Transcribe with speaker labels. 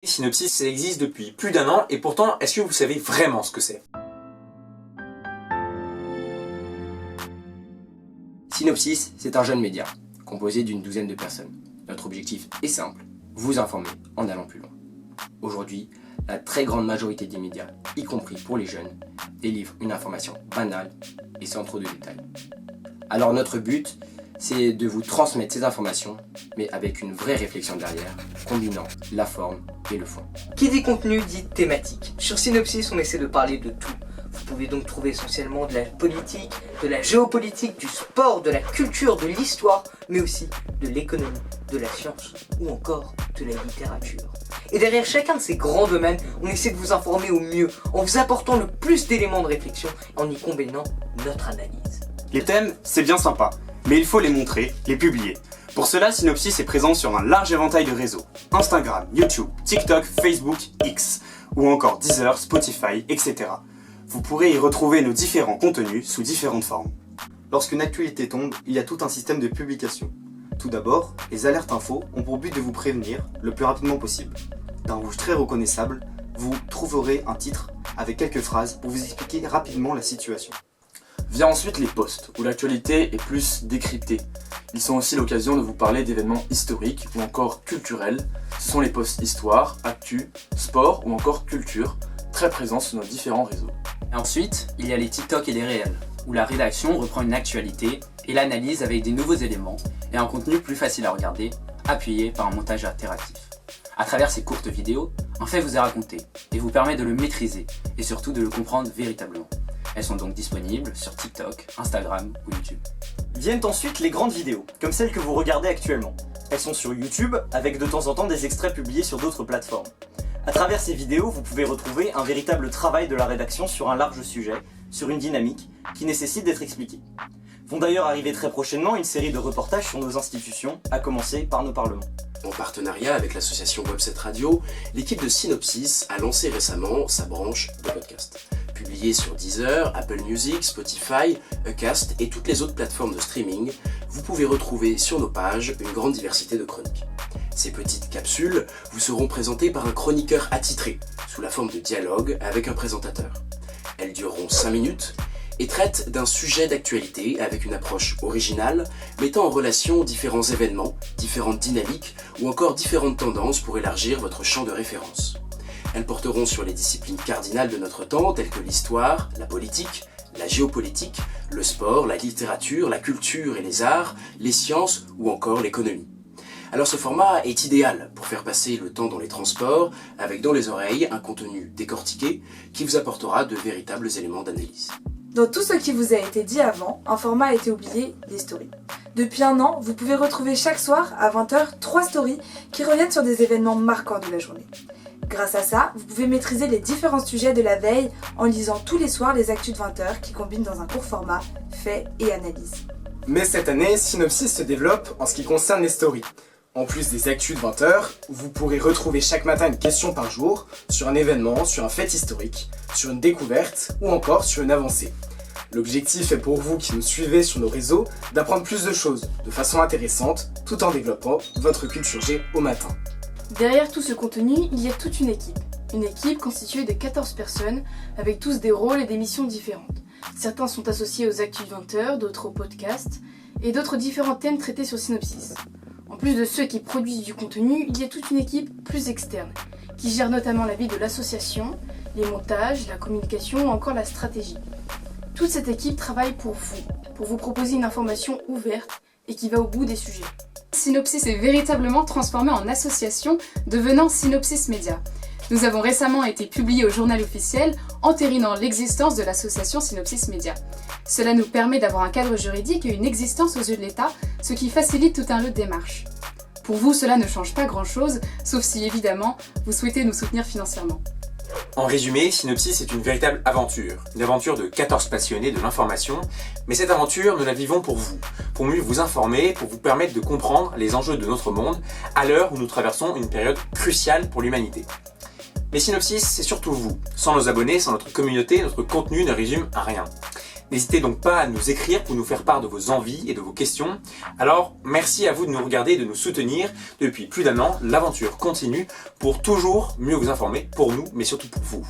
Speaker 1: Synopsis, ça existe depuis plus d'1 an et pourtant, est-ce que vous savez vraiment ce que c'est?
Speaker 2: Synopsis, c'est un jeune média, composé d'une douzaine de personnes. Notre objectif est simple, vous informer en allant plus loin. Aujourd'hui, la très grande majorité des médias, y compris pour les jeunes, délivrent une information banale et sans trop de détails. Alors notre but, c'est de vous transmettre ces informations, mais avec une vraie réflexion derrière, combinant la forme et le fond.
Speaker 3: Qui dit contenu dit thématique. Sur Synopsis, on essaie de parler de tout. Vous pouvez donc trouver essentiellement de la politique, de la géopolitique, du sport, de la culture, de l'histoire, mais aussi de l'économie, de la science ou encore de la littérature. Et derrière chacun de ces grands domaines, on essaie de vous informer au mieux, en vous apportant le plus d'éléments de réflexion, en y combinant notre analyse.
Speaker 4: Les thèmes, c'est bien sympa, mais il faut les montrer, les publier. Pour cela, Synopsis est présent sur un large éventail de réseaux. Instagram, YouTube, TikTok, Facebook, X, ou encore Deezer, Spotify, etc. Vous pourrez y retrouver nos différents contenus sous différentes formes.
Speaker 5: Lorsqu'une actualité tombe, il y a tout un système de publication. Tout d'abord, les alertes infos ont pour but de vous prévenir le plus rapidement possible. D'un rouge très reconnaissable, vous trouverez un titre avec quelques phrases pour vous expliquer rapidement la situation.
Speaker 6: Vient ensuite les posts, où l'actualité est plus décryptée. Ils sont aussi l'occasion de vous parler d'événements historiques ou encore culturels. Ce sont les posts histoire, actu, sport ou encore culture, très présents sur nos différents réseaux.
Speaker 7: Et ensuite, il y a les TikTok et les réels, où la rédaction reprend une actualité et l'analyse avec des nouveaux éléments et un contenu plus facile à regarder, appuyé par un montage interactif. À travers ces courtes vidéos, un fait vous est raconté et vous permet de le maîtriser et surtout de le comprendre véritablement. Elles sont donc disponibles sur TikTok, Instagram ou YouTube.
Speaker 8: Viennent ensuite les grandes vidéos, comme celles que vous regardez actuellement. Elles sont sur YouTube, avec de temps en temps des extraits publiés sur d'autres plateformes. À travers ces vidéos, vous pouvez retrouver un véritable travail de la rédaction sur un large sujet, sur une dynamique, qui nécessite d'être expliquée. Vont d'ailleurs arriver très prochainement une série de reportages sur nos institutions, à commencer par nos parlements.
Speaker 9: En partenariat avec l'association Web7 Radio, l'équipe de Synopsis a lancé récemment sa branche de podcast. Publié sur Deezer, Apple Music, Spotify, Acast et toutes les autres plateformes de streaming, vous pouvez retrouver sur nos pages une grande diversité de chroniques. Ces petites capsules vous seront présentées par un chroniqueur attitré, sous la forme de dialogue avec un présentateur. Elles dureront 5 minutes et traitent d'un sujet d'actualité avec une approche originale, mettant en relation différents événements, différentes dynamiques ou encore différentes tendances pour élargir votre champ de référence. Elles porteront sur les disciplines cardinales de notre temps telles que l'histoire, la politique, la géopolitique, le sport, la littérature, la culture et les arts, les sciences ou encore l'économie. Alors ce format est idéal pour faire passer le temps dans les transports avec dans les oreilles un contenu décortiqué qui vous apportera de véritables éléments d'analyse.
Speaker 10: Dans tout ce qui vous a été dit avant, un format a été oublié, les stories. Depuis 1 an, vous pouvez retrouver chaque soir à 20h 3 stories qui reviennent sur des événements marquants de la journée. Grâce à ça, vous pouvez maîtriser les différents sujets de la veille en lisant tous les soirs les actus de 20h qui combinent dans un court format, faits et analyse.
Speaker 11: Mais cette année, Synopsis se développe en ce qui concerne les stories. En plus des actus de 20h, vous pourrez retrouver chaque matin une question par jour sur un événement, sur un fait historique, sur une découverte ou encore sur une avancée. L'objectif est pour vous qui nous suivez sur nos réseaux d'apprendre plus de choses de façon intéressante tout en développant votre culture G au matin.
Speaker 10: Derrière tout ce contenu, il y a toute une équipe. Une équipe constituée de 14 personnes avec tous des rôles et des missions différentes. Certains sont associés aux actus de 20h, d'autres aux podcasts et d'autres différents thèmes traités sur Synopsis. En plus de ceux qui produisent du contenu, il y a toute une équipe plus externe, qui gère notamment la vie de l'association, les montages, la communication ou encore la stratégie. Toute cette équipe travaille pour vous proposer une information ouverte et qui va au bout des sujets.
Speaker 12: Synopsis est véritablement transformé en association, devenant Synopsis Média. Nous avons récemment été publiés au journal officiel, entérinant l'existence de l'association Synopsis Média. Cela nous permet d'avoir un cadre juridique et une existence aux yeux de l'État, ce qui facilite tout un lot de démarches. Pour vous, cela ne change pas grand-chose, sauf si évidemment, vous souhaitez nous soutenir financièrement.
Speaker 1: En résumé, Synopsis est une véritable aventure. Une aventure de 14 passionnés de l'information. Mais cette aventure, nous la vivons pour vous. Pour mieux vous informer, pour vous permettre de comprendre les enjeux de notre monde à l'heure où nous traversons une période cruciale pour l'humanité. Mais Synopsis, c'est surtout vous. Sans nos abonnés, sans notre communauté, notre contenu ne résume à rien. N'hésitez donc pas à nous écrire pour nous faire part de vos envies et de vos questions. Alors, merci à vous de nous regarder et de nous soutenir. Depuis plus d'1 an, l'aventure continue pour toujours mieux vous informer, pour nous, mais surtout pour vous.